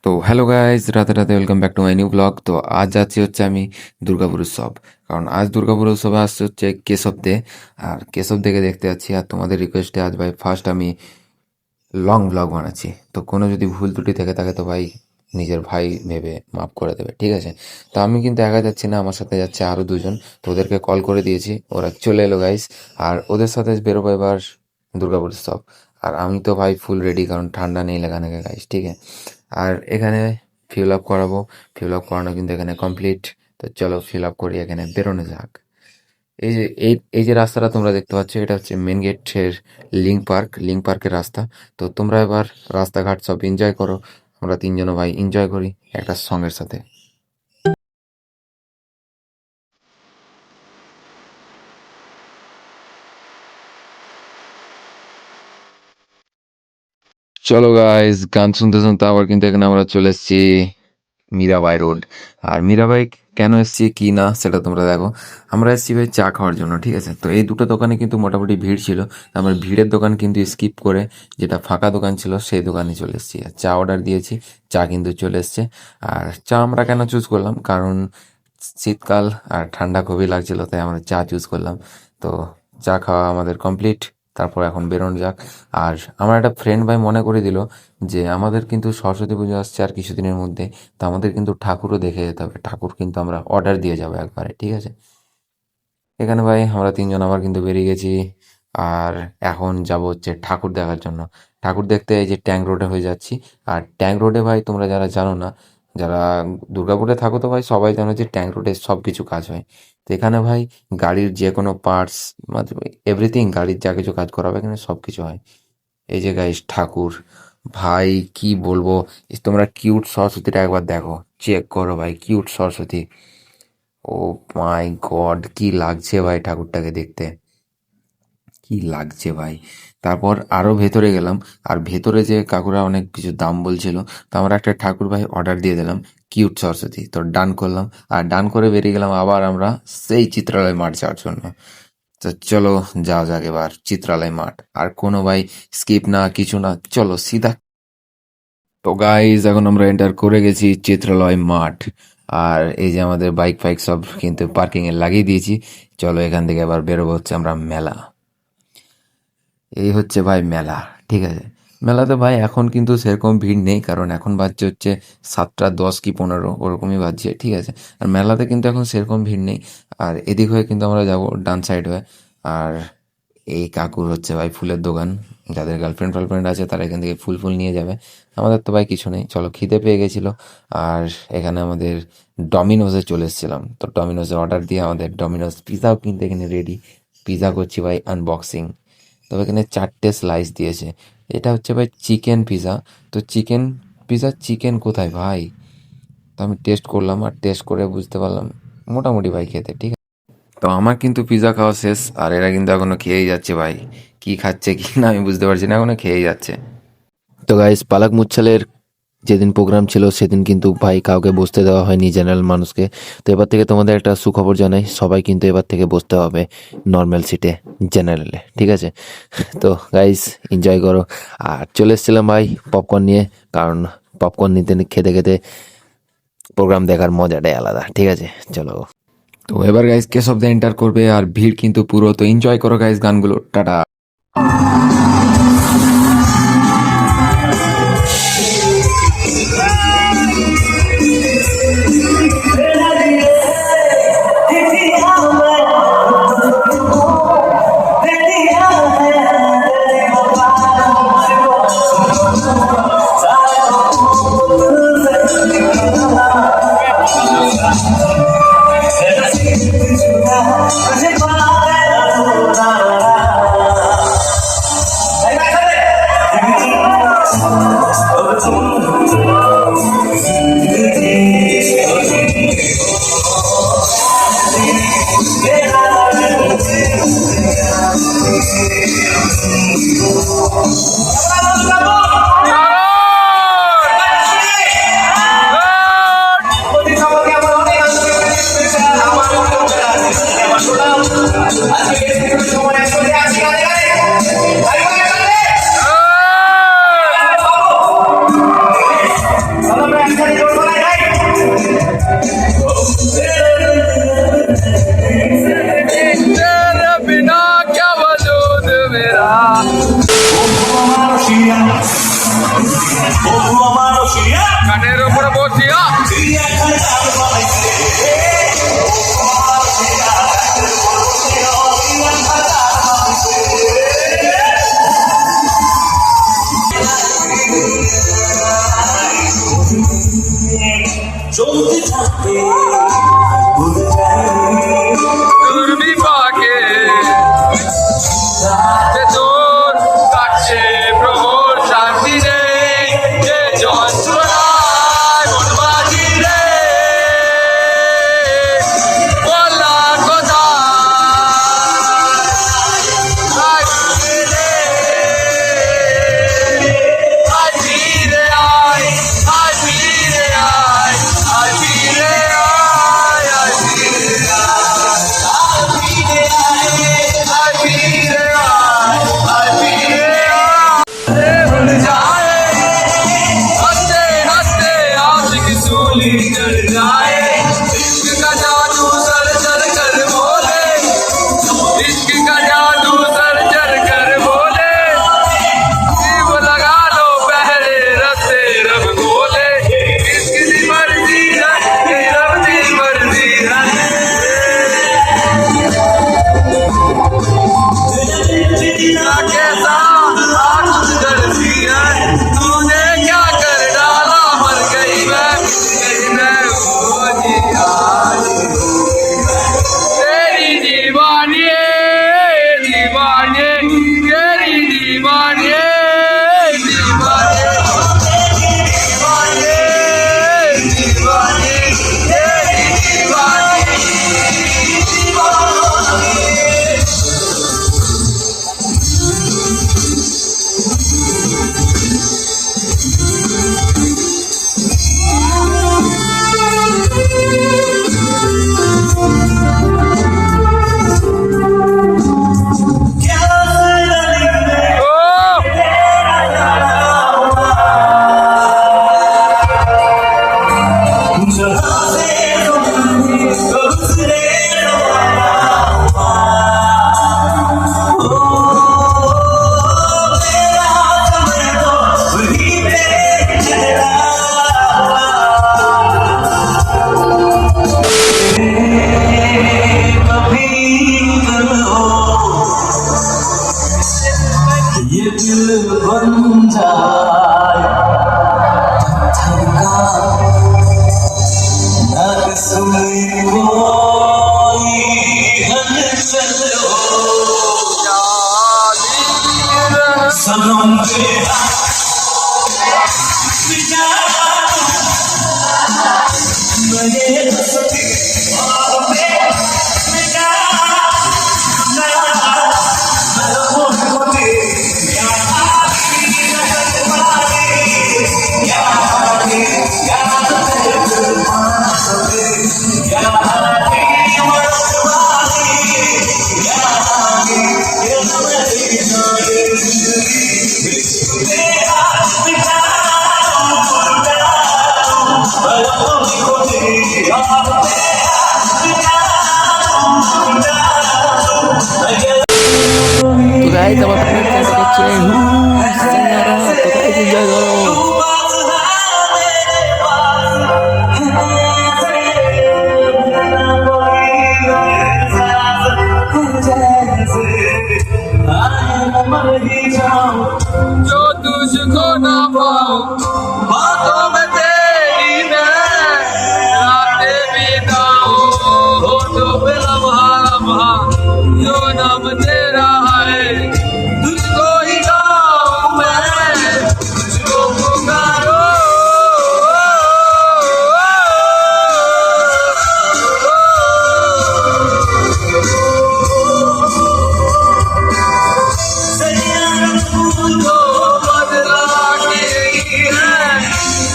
তো hello guys, রাতে রাতে welcome back to my new blog. তো আজ যাচ্ছি হচ্ছে আমি দুর্গাপুর উৎসব, কারণ আজ দুর্গাপুর উৎসবে আসছে হচ্ছে কেশব দে। আর কেশব দেখে দেখতে যাচ্ছি, আর তোমাদের রিকোয়েস্টে আজ ভাই ফার্স্ট আমি লং ব্লগ বানাচ্ছি। তো কোনো যদি ভুল ত্রুটি থেকে থাকে তো ভাই নিজের ভাই ভেবে মাফ করে দেবে, ঠিক আছে? তো আমি কিন্তু একা যাচ্ছি না, আমার সাথে যাচ্ছে আরও দুজন। তো ওদেরকে কল করে দিয়েছি, ওরা চলে এলো গাইস। আর ওদের সাথে বেরোবো এবার দুর্গাপুর উৎসব। আর আমি তো ভাই ফুল রেডি, কারণ ঠান্ডা নেই এখানে গাইস, ঠিক আছে? আর এখানে ফিল আপ করাবো, ফিল আপ করানো কিন্তু এখানে কমপ্লিট। তো চলো ফিল আপ করি, এখানে বেরোনো যাক। এই যে রাস্তাটা তোমরা দেখতে পাচ্ছ, এটা হচ্ছে মেন গেটের লিঙ্ক পার্কের রাস্তা। তো তোমরা এবার রাস্তাঘাট সব এনজয় করো, আমরা তিনজনও ভাই এনজয় করি একটা সঙ্গের সাথে। চলো গাইস, গান শুনতে শুনতে আবার কিন্তু এখানে আমরা চলে এসেছি মীরাবাই রোড। আর মীরাবাই কেন এসেছি কি না সেটা তোমরা দেখো। আমরা এসেছি ভাই চা খাওয়ার জন্য, ঠিক আছে? তো এই দুটো দোকানে কিন্তু মোটামুটি ভিড় ছিল। আমরা ভিড়ের দোকান কিন্তু স্কিপ করে যেটা ফাঁকা দোকান ছিল সেই দোকানে চলে এসেছি, আর চা অর্ডার দিয়েছি। চা কিন্তু চলে এসছে। আর চা আমরা কেন চুজ করলাম, কারণ শীতকাল আর ঠান্ডা খুবই লাগছিল, তাই আমরা চা চুজ করলাম। তো চা খাওয়া আমাদের কমপ্লিট, তারপর এখন বেরোনো যাক। আর আমার একটা ফ্রেন্ড ভাই মনে করে দিল যে আমাদের কিন্তু সরস্বতী পুজো আসছে আর কিছুদিনের মধ্যে। তো আমাদের কিন্তু ঠাকুরও দেখে যেতে হবে, ঠাকুর কিন্তু আমরা অর্ডার দিয়ে যাবো একবারে, ঠিক আছে? এখানে ভাই আমরা তিনজন আবার কিন্তু বেরিয়ে গেছি। আর এখন যাব হচ্ছে ঠাকুর দেখার জন্য। ঠাকুর দেখতে এই যে ট্যাঙ্ক রোডে হয়ে যাচ্ছি। আর ট্যাঙ্ক রোডে ভাই তোমরা যারা জানো না, যারা দুর্গাপুরে থাকো তো ভাই সবাই জানো যে ট্যাঙ্ক রোডে সব কিছু কাজ হয়। তো এখানে ভাই গাড়ির যে কোনো পার্টস, এভরিথিং, গাড়ির যা কিছু কাজ করা হবে এখানে সব কিছু হয়। এই যে গাইস ঠাকুর, ভাই কি বলবো, তোমরা কিউট সরস্বতীটা একবার দেখো, চেক করো ভাই, কিউট সরস্বতী। ও মাই গড, কি লাগছে ভাই ঠাকুরটাকে দেখতে, কি লাগছে ভাই। তারপর আরো ভেতরে গেলাম, আর ভেতরে যে কাকুরা অনেক কিছু দাম বলছিল, তো আমরা একটা ঠাকুর ভাই অর্ডার দিয়ে দিলাম, কিউট সরস্বতী। তো ডান করলাম, আর ডান করে বেরিয়ে গেলাম আবার আমরা সেই চিত্রালয় মাঠ যাওয়ার জন্য। তো চলো যাওয়া যাক এবার চিত্রালয় মাঠ, আর কোনো ভাই স্কিপ না কিছু না, চলো সিধা। তো গাইজ এখন আমরা এন্টার করে গেছি চিত্রালয় মাঠ। আর এই যে আমাদের বাইক ফাইক সব কিন্তু পার্কিং এ লাগিয়ে দিয়েছি। চলো এখান থেকে এবার বেরোবো হচ্ছে আমরা মেলা। এই হচ্ছে ভাই মেলা, ঠিক আছে? মেলাতে ভাই এখন কিন্তু সেরকম ভিড় নেই, কারণ এখন বাজছে হচ্ছে 7টা 10 কি 15 ওরকমই বাজছে, ঠিক আছে? আর মেলাতে কিন্তু এখন সেরকম ভিড় নেই। আর এদিক হয়ে কিন্তু আমরা যাব ডান সাইড হয়ে। আর এই কাকুর হচ্ছে ভাই ফুলের দোকান, যাদের গার্লফ্রেন্ড ফার্লফ্রেন্ড আছে তারা এখান থেকে ফুল ফুল নিয়ে যাবে। আমাদের তো ভাই কিছু নেই, চলো খিদে পেয়ে গেছিলো। আর এখানে আমাদের ডমিনোজে চলে এসেছিলাম, তো ডমিনোজে অর্ডার দিয়ে আমাদের ডমিনোজ পিৎজাও কিন্তু এখানে রেডি। পিৎজা করছি ভাই আনবক্সিং। তবে এখানে 4টে স্লাইস দিয়েছে। এটা হচ্ছে ভাই চিকেন পিৎজা। তো চিকেন পিৎজা, চিকেন কোথায় ভাই? তো আমি টেস্ট করলাম, আর টেস্ট করে বুঝতে পারলাম মোটামুটি ভাই খেতে, ঠিক আছে? তো আমার কিন্তু পিৎজা খাওয়া শেষ, আর এরা কিন্তু এখনো খেয়েই যাচ্ছে ভাই। কি খাচ্ছে কি না আমি বুঝতে পারছি না, এখনো খেয়েই যাচ্ছে। তো গাইস, পালাক মুচ্ছালের যেদিন প্রোগ্রাম ছিল সেদিন কিন্তু ভাই কাউকে বসতে দেওয়া হয়নি জেনারেল মানুষকে। তো এবার থেকে তোমাদের একটা সুখবর জানাই, সবাই কিন্তু এবার থেকে বসতে হবে নর্মাল সিটে, জেনারেলে, ঠিক আছে? তো গাইস এনজয় করো। আর চলে এসেছিলাম ভাই পপকর্ন নিয়ে, কারণ পপকর্ন নিতে খেতে খেতে প্রোগ্রাম দেখার মজাটাই আলাদা, ঠিক আছে? চলো। তো এবার গাইস কেশব দা এন্টার করবে, আর ভিড় কিন্তু পুরো। তো এনজয় করো গাইস গানগুলো, টাটা। চলতে থাকে ভুলে যাই দুর্বিপাকে যে তোর কাছে প্রভুর শান্তি নেই, যে যন্ত্রণায় মন বাজি রে, বলা কথা আয় ফিরে আয় ফিরে আয় আয় ফিরে আয় আয় ফিরে আয় আয় ফিরে আয় ফিরে আয় আয় ফিরে आए भूल जाए हंसते हंसते आशिक सूली चढ़ जाए, इश्क का जादू सर चढ़ कर बोले, इश्क का जादू सर चढ़ कर बोले, जीव लगा लो पहले रस्ते रब बोले, इसकी मर्जी है ये रब की मर्जी है। कैसा आग जलती है, तूने क्या कर डाला, मर गई मैं वो जी आज तेरी दीवानी दीवानी तेरी दीवानी दीवानी दीवानी दीवानी तेरी दीवानी क्या जहाँ से तुमने दूसरे मेरा समय तो वहीं पे चला कभी करो ये दिल बन जाए थका ना सुनी कोई हलचल हो सनम तेरा बेचारा मेरे हंसते और में बेचारा तो गाइस अब अपने कैसे बच्चे तो गाइस एंजॉय करो। जो तुझको ना पाऊं बातों में तेरी मैं रातें बिताऊं, होठों पे लम्हा लम्हा जो नाम तेरा है, तुझको ही गाऊं मैं, तुझको पुकारो तो बदला के है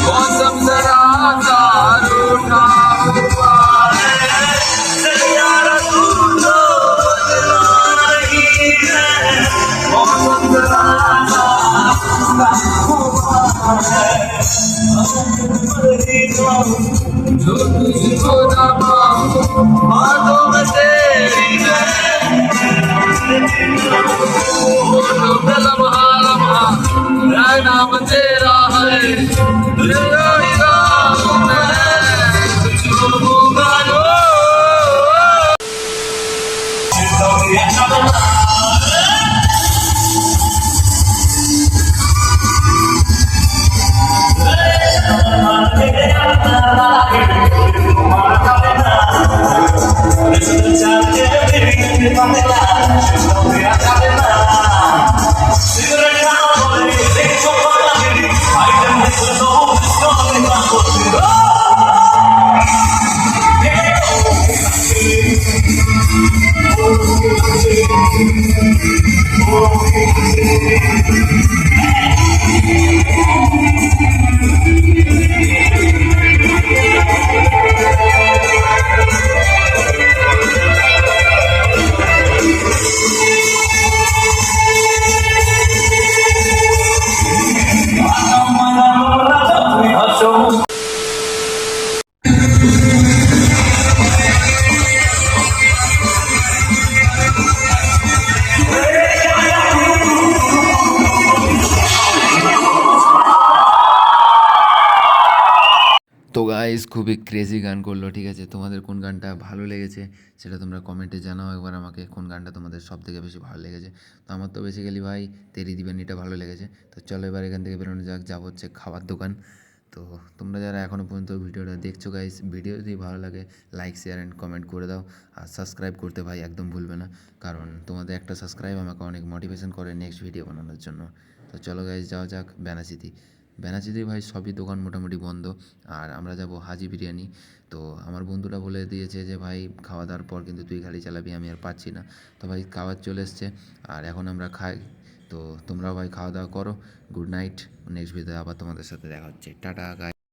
मौसम जरा सा रूठा हुआ है, सैयारा तू तो बदला नहीं है मौसम जरा सा रूठा हुआ है, जो तुझको ना पाऊं बातों में तेरी होठों पे लम्हा लम्हा मेरा नाम तेरा है, तुझको ही गाऊं मैं, तुझको पुकारो Yeah. পাতলা সেটাও দেয়া যাবে না সিগারেট না বলে দেখছো পাতাগিরি আইটেম দেখলে তো চলে না করতে তুমি হাসো তো গাইস খুবই ক্রেজি গান করলো, ঠিক আছে? তোমাদের কোন গানটা ভালো লেগেছে সেটা তোমরা কমেন্টে জানাও একবার আমাকে, কোন গানটা তোমাদের সব থেকে বেশি ভালো লেগেছে। তো আমার তো বেসিক্যালি ভাই তেরি দিবানিটা ভালো লেগেছে। তো চলো এবার এখান থেকে বেরোনো যাক, যাবো হচ্ছে খাবার দোকান। তো তোমরা যারা এখনও পর্যন্ত ভিডিওটা দেখছো গাইস, ভিডিও যদি ভালো লাগে লাইক শেয়ার অ্যান্ড কমেন্ট করে দাও, আর সাবস্ক্রাইব করতে ভাই একদম ভুলবে না, কারণ তোমাদের একটা সাবস্ক্রাইব আমাকে অনেক মোটিভেশন করে নেক্সট ভিডিও বানানোর জন্য। তো চলো গাইস যাওয়া যাক বেনাচিতি। বেনাচিতি ভাই সবই দোকান মোটামুটি বন্ধ, আর আমরা যাব হাজি বিরিয়ানি। তো আমার বন্ধুরা বলে দিয়েছে যে ভাই খাওয়া দাওয়ার পর কিন্তু তুই গাড়ি চালাবি, আমি আর পারছি না। তো ভাই খাবার চলে এসছে আর এখন আমরা খাই। তো তোমরাও ভাই খাওয়া দাওয়া করো। Good night. নেক্সট ভিডিওতে আবার তোমাদের সাথে দেখা হচ্ছে। টাটা গাই।